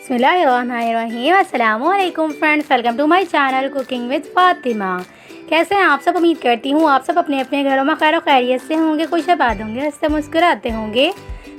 बिस्मिल्लाहिर्रहमानिर्रहीम। अस्सलामुअलैकुम friends, welcome to my channel cooking with Fatima. कैसे हैं आप सब? उम्मीद करती हूँ आप सब अपने अपने घरों में खैर खैरियत से होंगे, खुश आबाद होंगे, हंसते मुस्कुराते होंगे।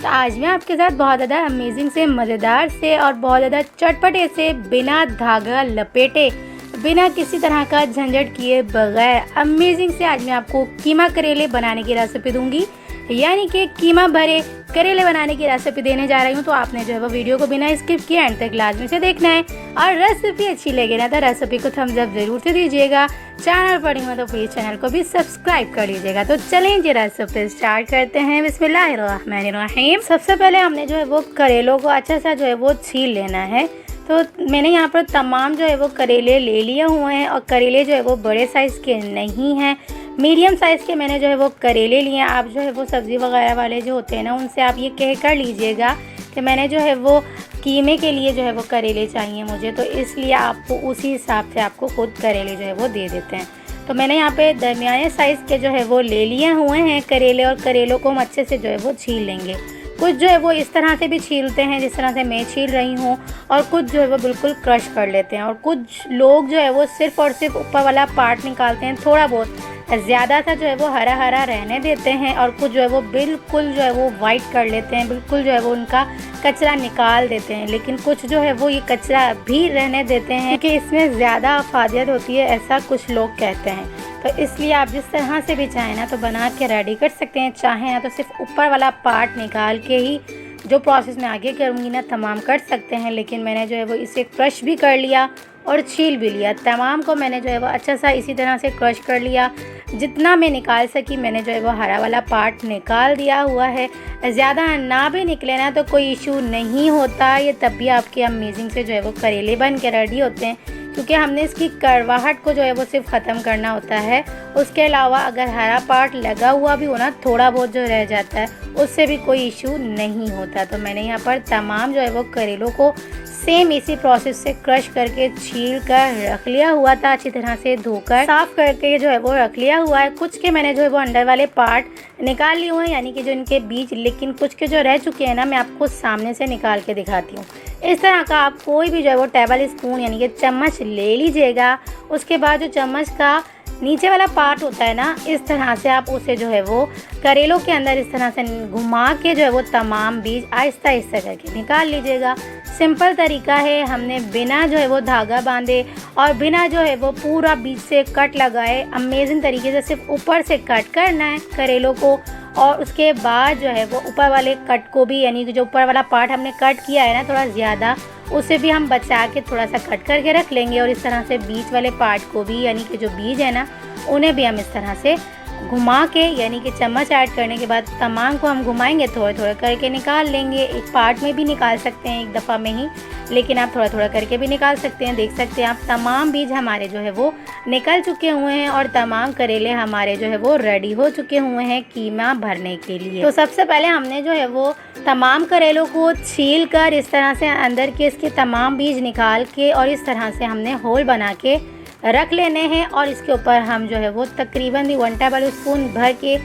तो आज मैं आपके साथ बहुत ज़्यादा अमेजिंग से, मज़ेदार से और बहुत ज़्यादा चटपटे से, बिना धागा लपेटे, बिना किसी तरह का झंझट किए बगैर अमेजिंग से आज मैं आपको कीमा करेले बनाने की रेसिपी दूंगी। यानी कि कीमा भरे करेले बनाने की रेसिपी देने जा रही हूँ। तो आपने जो है वो वीडियो को बिना स्किप किए एंड तक लाजमी से देखना है। और रेसिपी अच्छी लगे ना तो रेसिपी को थम्स अप ज़रूर से दीजिएगा। चैनल पर नहीं हो तो प्लीज़ चैनल को भी सब्सक्राइब कर लीजिएगा। तो चलें जी रेसिपी स्टार्ट करते हैं। बिस्मिल्लाहिर्रहमानिर्रहीम। सबसे पहले हमने जो है वो करेलों को अच्छा सा जो है वो छील लेना है। तो मैंने यहाँ पर तमाम जो है वो करेले ले लिए हुए हैं और करेले जो है वो बड़े साइज़ के नहीं हैं, मीडियम साइज़ के मैंने जो है वो करेले लिए हैं। आप जो है वो सब्ज़ी वगैरह वाले जो होते हैं ना, उनसे आप ये कह कर लीजिएगा कि मैंने जो है वो कीमे के लिए जो है वो करेले चाहिए मुझे, तो इसलिए आपको उसी हिसाब से आपको खुद करेले जो है वो दे देते हैं। तो मैंने यहाँ पे दरमियाने साइज़ के जो है वो ले लिए हुए हैं करेले, और करेलों को हम अच्छे से जो है वो छील लेंगे। कुछ जो है वो इस तरह से भी छीलते हैं जिस तरह से मैं छील रही हूँ, और कुछ जो है वो बिल्कुल क्रश कर लेते हैं, और कुछ लोग जो है वो सिर्फ़ और सिर्फ ऊपर वाला पार्ट निकालते हैं, थोड़ा बहुत ज़्यादा सा जो है वो हरा हरा रहने देते हैं, और कुछ जो है वो बिल्कुल जो है वो वाइट कर लेते हैं, बिल्कुल जो है वो उनका कचरा निकाल देते हैं। लेकिन कुछ जो है वो ये कचरा भी रहने देते हैं क्योंकि इसमें ज़्यादा अफादियत होती है, ऐसा कुछ लोग कहते हैं। तो इसलिए आप जिस तरह से भी चाहें ना तो बना के रेडी कर सकते हैं। चाहें ना तो सिर्फ ऊपर वाला पार्ट निकाल के ही जो प्रोसेस मैं आगे करूँगी ना तमाम कर सकते हैं। लेकिन मैंने जो है वो इसे क्रश भी कर लिया और छील भी लिया। तमाम को मैंने जो है वो अच्छा सा इसी तरह से क्रश कर लिया। जितना मैं निकाल सकी मैंने जो है वो हरा वाला पार्ट निकाल दिया हुआ है। ज़्यादा ना भी निकले ना तो कोई इशू नहीं होता, ये तब भी आपके अमेजिंग से जो है वो करेले बन के रेडी होते हैं, क्योंकि हमने इसकी कड़वाहट को जो है वो सिर्फ ख़त्म करना होता है। उसके अलावा अगर हरा पार्ट लगा हुआ भी हो ना, थोड़ा बहुत जो रह जाता है, उससे भी कोई इशू नहीं होता। तो मैंने यहाँ पर तमाम जो है वो करेलों को सेम इसी प्रोसेस से क्रश करके छील कर रख लिया हुआ था, अच्छी तरह से धोकर साफ करके जो है वो रख लिया हुआ है। कुछ के मैंने जो है वो अंदर वाले पार्ट निकाल लिए हुए हैं, यानी कि जो इनके बीज, लेकिन कुछ के जो रह चुके हैं ना मैं आपको सामने से निकाल के दिखाती हूँ। इस तरह का आप कोई भी जो है वो टेबल स्पून यानी कि चम्मच ले लीजिएगा। उसके बाद जो चम्मच का नीचे वाला पार्ट होता है ना, इस तरह से आप उसे जो है वो करेलों के अंदर इस तरह से घुमा के जो है वो तमाम बीज आहिस्ता आहिस्ता करके निकाल लीजिएगा। सिंपल तरीका है, हमने बिना जो है वो धागा बांधे और बिना जो है वो पूरा बीज से कट लगाए अमेजिंग तरीके से सिर्फ ऊपर से कट करना है करेलों को। और उसके बाद जो है वो ऊपर वाले कट को भी, यानी कि जो ऊपर वाला पार्ट हमने कट किया है ना थोड़ा ज़्यादा, उसे भी हम बचा के थोड़ा सा कट करके रख लेंगे। और इस तरह से बीच वाले पार्ट को भी, यानी कि जो बीज है ना, उन्हें भी हम इस तरह से घुमा के, यानी कि चम्मच ऐड करने के बाद तमाम को हम घुमाएंगे, थोड़े थोड़े करके निकाल लेंगे। एक पार्ट में भी निकाल सकते हैं एक दफ़ा में ही, लेकिन आप थोड़ा थोड़ा करके भी निकाल सकते हैं। देख सकते हैं आप तमाम बीज हमारे जो है वो निकल चुके हुए हैं और तमाम करेले हमारे जो है वो रेडी हो चुके हुए हैं कीमा भरने के लिए। तो सबसे पहले हमने जो है वो तमाम करेलों को छील कर इस तरह से अंदर के इसके तमाम बीज निकाल के और इस तरह से हमने होल बना के रख लेने हैं। और इसके ऊपर हम जो है वो तकरीबन 1 टेबल स्पून भर के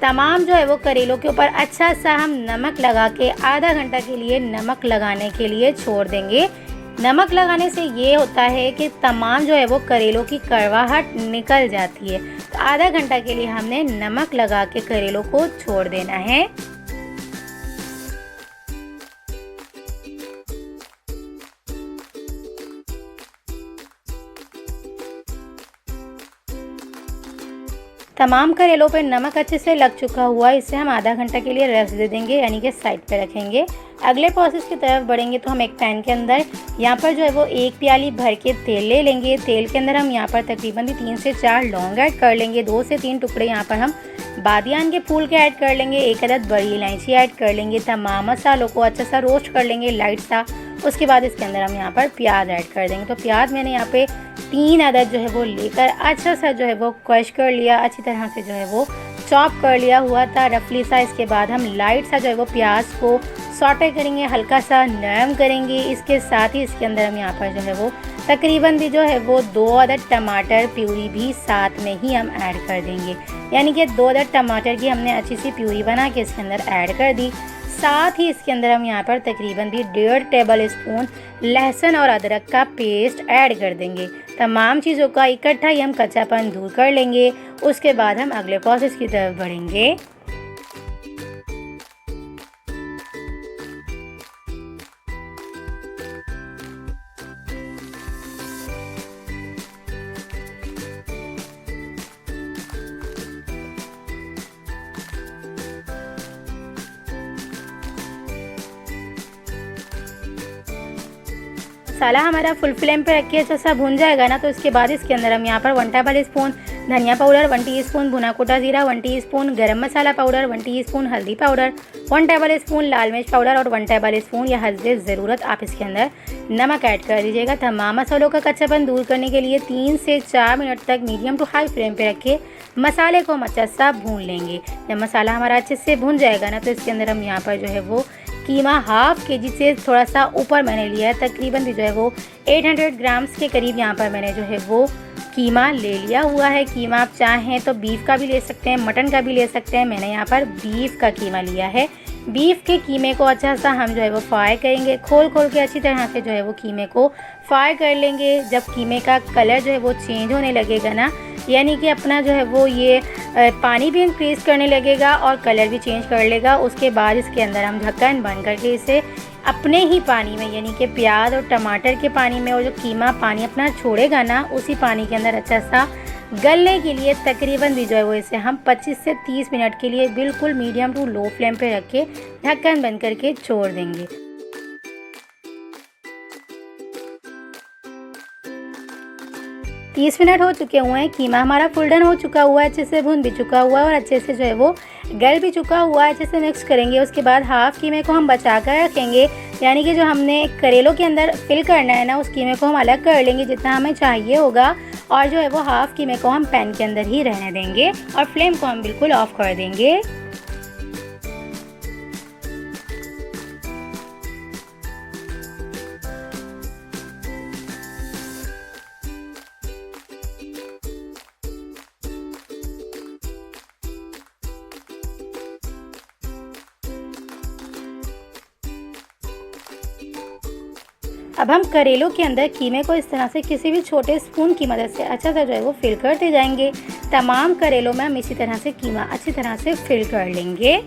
तमाम जो है वो करेलों के ऊपर अच्छा सा हम नमक लगा के आधा घंटा के लिए नमक लगाने के लिए छोड़ देंगे। नमक लगाने से ये होता है कि तमाम जो है वो करेलों की कड़वाहट निकल जाती है। तो आधा घंटा के लिए हमने नमक लगा के करेलों को छोड़ देना है। तमाम करेलों पर नमक अच्छे से लग चुका हुआ, इसे हम आधा घंटा के लिए रेस्ट दे देंगे, यानी कि साइड पे रखेंगे। अगले प्रोसेस की तरफ बढ़ेंगे। तो हम एक पैन के अंदर यहाँ पर जो है वो 1 प्याली भर के तेल ले लेंगे। तेल के अंदर हम यहाँ पर तकरीबन 3 से 4 लौंग ऐड कर लेंगे। 2 से 3 टुकड़े यहाँ पर हम बादियान के फूल के ऐड कर लेंगे। 1 अदद बड़ी इलायची ऐड कर लेंगे। तमाम मसालों को अच्छा सा रोस्ट कर लेंगे लाइट सा। उसके बाद इसके अंदर हम यहाँ पर प्याज ऐड कर देंगे। तो प्याज मैंने यहाँ पे 3 अदद जो है वो लेकर अच्छा सा जो है वो क्रश कर लिया, अच्छी तरह से जो है वो चॉप कर लिया हुआ था रफली सा। इसके बाद हम लाइट सा जो है वो प्याज को सॉटे करेंगे, हल्का सा नरम करेंगे। इसके साथ ही इसके अंदर हम यहाँ पर जो है वो तकरीबन भी जो है वो 2 अदद टमाटर प्यूरी भी साथ में ही हम ऐड कर देंगे, यानी कि 2 अदद टमाटर की हमने अच्छी सी प्यूरी बना के इसके अंदर ऐड कर दी। साथ ही इसके अंदर हम यहाँ पर तकरीबन भी 1.5 टेबल स्पून लहसुन और अदरक का पेस्ट ऐड कर देंगे। तमाम चीज़ों का इकट्ठा ही हम कच्चापन दूर कर लेंगे। उसके बाद हम अगले प्रोसेस की तरफ बढ़ेंगे। मसाला हमारा फुल फ्लेम पे रख के अच्छा सा भून जाएगा ना, तो इसके बाद इसके अंदर हम यहाँ पर 1 टेबलस्पून धनिया पाउडर, 1 टीस्पून भुना कोटा जीरा, 1 टीस्पून गरम मसाला पाउडर, 1 टीस्पून हल्दी पाउडर, 1 टेबलस्पून लाल मिर्च पाउडर और 1 टेबलस्पून या हस्बे ज़रूरत आप इसके अंदर नमक ऐड कर दीजिएगा। तमाम मसालों का कच्चापन दूर करने के लिए 3 से 4 मिनट तक मीडियम टू हाई फ्लेम पे रख के मसाले को हम अच्छा सा भून लेंगे। जब मसाला हमारा अच्छे से भून जाएगा ना, तो इसके अंदर हम यहाँ पर जो है वो कीमा हाफ केजी से थोड़ा सा ऊपर मैंने लिया है, तकरीबन भी जो है वो 800 ग्राम्स के करीब यहाँ पर मैंने जो है वो कीमा ले लिया हुआ है। कीमा आप चाहें तो बीफ का भी ले सकते हैं, मटन का भी ले सकते हैं। मैंने यहाँ पर बीफ का कीमा लिया है। बीफ के कीमे को अच्छा सा हम जो है वो फ्राई करेंगे, खोल के अच्छी तरह से जो है वो कीमे को फ्राई कर लेंगे। जब कीमे का कलर जो है वो चेंज होने लगेगा ना, यानी कि अपना जो है वो ये पानी भी इंक्रीज़ करने लगेगा और कलर भी चेंज कर लेगा, उसके बाद इसके अंदर हम ढक्कन बंद करके इसे अपने ही पानी में, यानी कि प्याज और टमाटर के पानी में, और जो कीमा पानी अपना छोड़ेगा ना, उसी पानी के अंदर अच्छा सा गलने के लिए तकरीबन भी जो है वो इसे हम 25 से 30 मिनट के लिए बिल्कुल मीडियम टू लो फ्लेम पे रख के ढक्कन बंद करके छोड़ देंगे। 30 मिनट हो चुके हुए हैं। कीमा हमारा फुल डन हो चुका हुआ है, अच्छे से भुन भी चुका हुआ है और अच्छे से जो है वो गल भी चुका हुआ है। अच्छे से मिक्स करेंगे। उसके बाद हाफ़ कीमे को हम बचा कर रखेंगे, यानी कि जो हमने करेलों के अंदर फिल करना है ना, उस कीमे को हम अलग कर लेंगे जितना हमें चाहिए होगा, और जो है वो हाफ़ कीमे को हम पैन के अंदर ही रहने देंगे और फ्लेम को हम बिल्कुल ऑफ कर देंगे। अब हम करेलों के अंदर कीमे को इस तरह से किसी भी छोटे स्पून की मदद से अच्छा सा जो है वो फिल करते जाएंगे। तमाम करेलों में हम इसी तरह से कीमा अच्छी तरह से फिल कर लेंगे।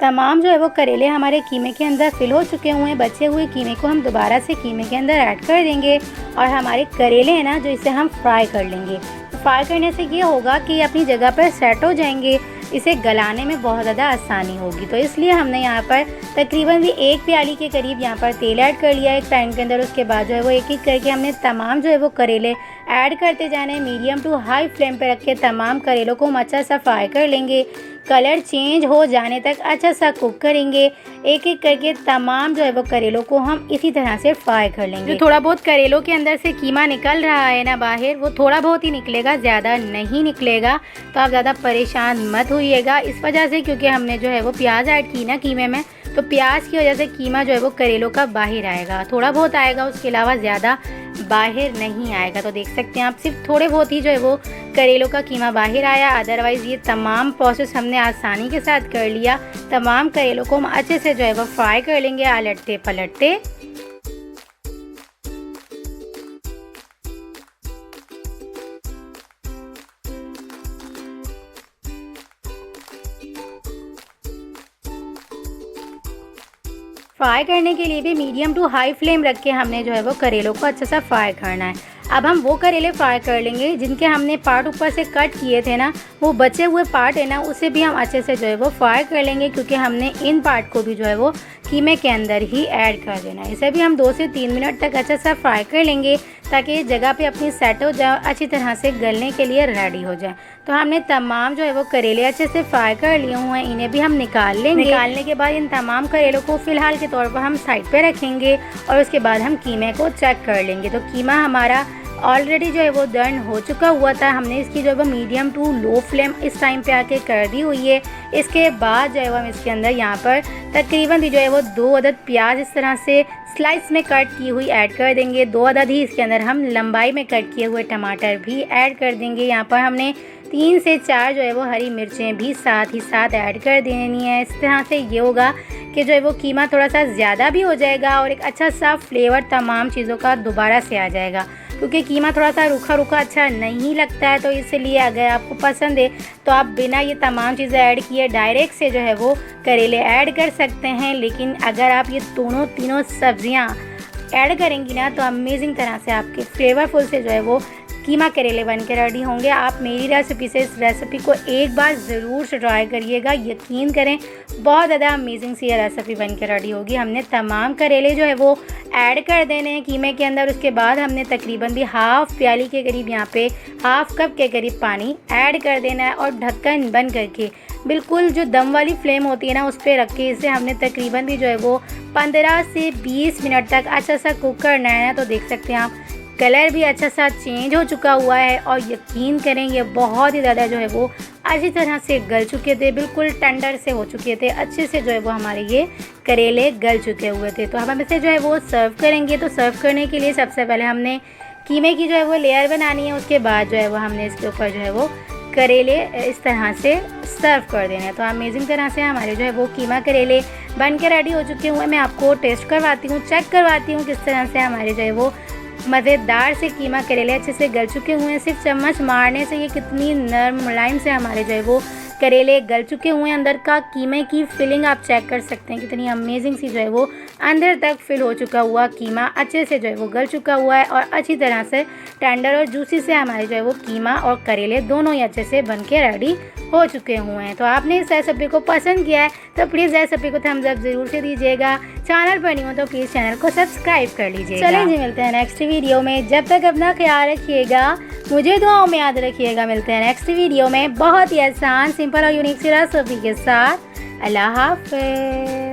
तमाम जो है वो करेले हमारे कीमे के अंदर फिल हो चुके हुए हैं। बचे हुए कीमे को हम दोबारा से कीमे के अंदर ऐड कर देंगे और हमारे करेले हैं ना, जो इसे हम फ्राई कर लेंगे। फ्राई करने से ये होगा कि अपनी जगह पर सेट हो जाएंगे, इसे गलाने में बहुत ज़्यादा आसानी होगी। तो इसलिए हमने यहाँ पर तकरीबन भी 1 प्याली के करीब यहाँ पर तेल ऐड कर लिया है एक पैन के अंदर। उसके बाद जो है वो एक एक करके हमने तमाम जो है वो करेले ऐड करते जाने हैं। मीडियम टू हाई फ्लेम पे रख के तमाम करेलों को हम अच्छा सा फ्राई कर लेंगे। कलर चेंज हो जाने तक अच्छा सा कुक करेंगे। एक एक करके तमाम जो है वो करेलों को हम इसी तरह से फ्राई कर लेंगे। जो थोड़ा बहुत करेलों के अंदर से कीमा निकल रहा है ना बाहर, वो थोड़ा बहुत ही निकलेगा, ज़्यादा नहीं निकलेगा। तो आप ज़्यादा परेशान मत होइएगा इस वजह से, क्योंकि हमने जो है वो प्याज ऐड की ना कीमे में, तो प्याज की वजह से कीमा जो है वो करेलों का बाहर आएगा, थोड़ा बहुत आएगा, उसके अलावा ज़्यादा बाहर नहीं आएगा। तो देख सकते हैं आप, सिर्फ थोड़े बहुत ही जो है वो करेलों का कीमा बाहर आया। अदरवाइज़ ये तमाम प्रोसेस हमने आसानी के साथ कर लिया। तमाम करेलों को हम अच्छे से जो है वो फ्राई कर लेंगे आलटते पलटते। फ्राई करने के लिए भी मीडियम टू हाई फ्लेम रख के हमने जो है वो करेलों को अच्छा सा फ्राई करना है। अब हम वो करेले फ्राई कर लेंगे जिनके हमने पार्ट ऊपर से कट किए थे ना, वो बचे हुए पार्ट है ना, उसे भी हम अच्छे से जो है वो फ्राई कर लेंगे, क्योंकि हमने इन पार्ट को भी जो है वो कीमे के अंदर ही ऐड कर देना है। इसे भी हम 2 से 3 मिनट तक अच्छा सा फ्राई कर लेंगे ताकि ये जगह पे अपनी सेट हो जाए, अच्छी तरह से गलने के लिए रेडी हो जाए। तो हमने तमाम जो है वो करेले अच्छे से फ्राई कर लिए हुए हैं, इन्हें भी हम निकाल लेंगे। निकालने के बाद इन तमाम करेलों को फ़िलहाल के तौर पर हम साइड पे रखेंगे और उसके बाद हम कीमे को चेक कर लेंगे। तो कीमा हमारा ऑलरेडी जो है वो डन हो चुका हुआ था। हमने इसकी जो है वो मीडियम टू लो फ्लेम इस टाइम पे आके कर दी हुई है। इसके बाद जो है वो हम इसके अंदर यहाँ पर तकरीबन भी जो है वो 2 अदद प्याज इस तरह से स्लाइस में कट की हुई ऐड कर देंगे। 2 अदद ही इसके अंदर हम लंबाई में कट किए हुए टमाटर भी ऐड कर देंगे। यहाँ पर हमने 3 से 4 जो है वो हरी मिर्चें भी साथ ही साथ ऐड कर देनी है। इस तरह से ये होगा कि जो है वो कीमा थोड़ा सा ज़्यादा भी हो जाएगा और एक अच्छा सा फ्लेवर तमाम चीज़ों का दोबारा से आ जाएगा, क्योंकि कीमा थोड़ा सा रूखा रूखा अच्छा नहीं लगता है। तो इसलिए अगर आपको पसंद है तो आप बिना ये तमाम चीज़ें ऐड किए डायरेक्ट से जो है वो करेले ऐड कर सकते हैं। लेकिन अगर आप ये तीनों सब्जियां ऐड करेंगी ना तो अमेजिंग तरह से आपके फ्लेवरफुल से जो है वो कीमा करेले बन के रेडी होंगे। आप मेरी रेसिपी से इस रेसिपी को एक बार ज़रूर से ट्राई करिएगा, यकीन करें बहुत ज़्यादा अमेजिंग सी ये रेसिपी बन के रेडी होगी। हमने तमाम करेले जो है वो ऐड कर देने हैं कीमे के अंदर। उसके बाद हमने तकरीबन भी हाफ़ प्याली के करीब यहाँ पे हाफ़ कप के करीब पानी ऐड कर देना है और ढक्कन बंद करके बिल्कुल जो दम वाली फ्लेम होती है ना उस पर रख के इसे हमने तकरीबन भी जो है वो 15 से 20 मिनट तक अच्छा सा कुक करना है। तो देख सकते हैं आप कलर भी अच्छा सा चेंज हो चुका हुआ है और यकीन करें ये बहुत ही ज़्यादा जो है वो अच्छी तरह से गल चुके थे, बिल्कुल टेंडर से हो चुके थे, अच्छे से जो है वो हमारे ये करेले गल चुके हुए थे। तो हम इसे जो है वो सर्व करेंगे। तो सर्व करने के लिए सबसे पहले हमने कीमे की जो है वो लेयर बनानी है, उसके बाद जो है वो हमने इसके ऊपर जो है वो करेले इस तरह से सर्व कर देना है। तो अमेजिंग तरह से हमारे जो है वो कीमा करेले बन के रेडी हो चुके हुए। मैं आपको टेस्ट करवाती हूँ, चेक करवाती हूँ किस तरह से हमारे जो है वो मज़ेदार से कीमा करेले अच्छे से गल चुके हुए हैं। सिर्फ चम्मच मारने से ये कितनी नरम मुलायम से हमारे जो है वो करेले गल चुके हुए हैं। अंदर का कीमे की फिलिंग आप चेक कर सकते हैं, कितनी अमेजिंग सी जो है वो अंदर तक फिल हो चुका हुआ कीमा अच्छे से जो है वो गल चुका हुआ है और अच्छी तरह से टेंडर और जूसी से हमारे जो है वो कीमा और करेले दोनों ही अच्छे से बन के रेडी हो चुके हुए हैं। तो आपने इस रेसिपी को पसंद किया है तो प्लीज़ रेसिपी को थम्स अप ज़रूर से दीजिएगा। चैनल पर नहीं हो तो प्लीज़ चैनल को सब्सक्राइब कर लीजिएगा। चलिए जी, मिलते हैं नेक्स्ट वीडियो में। जब तक अपना ख्याल रखिएगा, मुझे दुआओं में याद रखिएगा। मिलते हैं नेक्स्ट वीडियो में बहुत ही आसान, सिंपल और यूनिक सी रेसिपी के साथ। अल्लाह हाफ़िज़।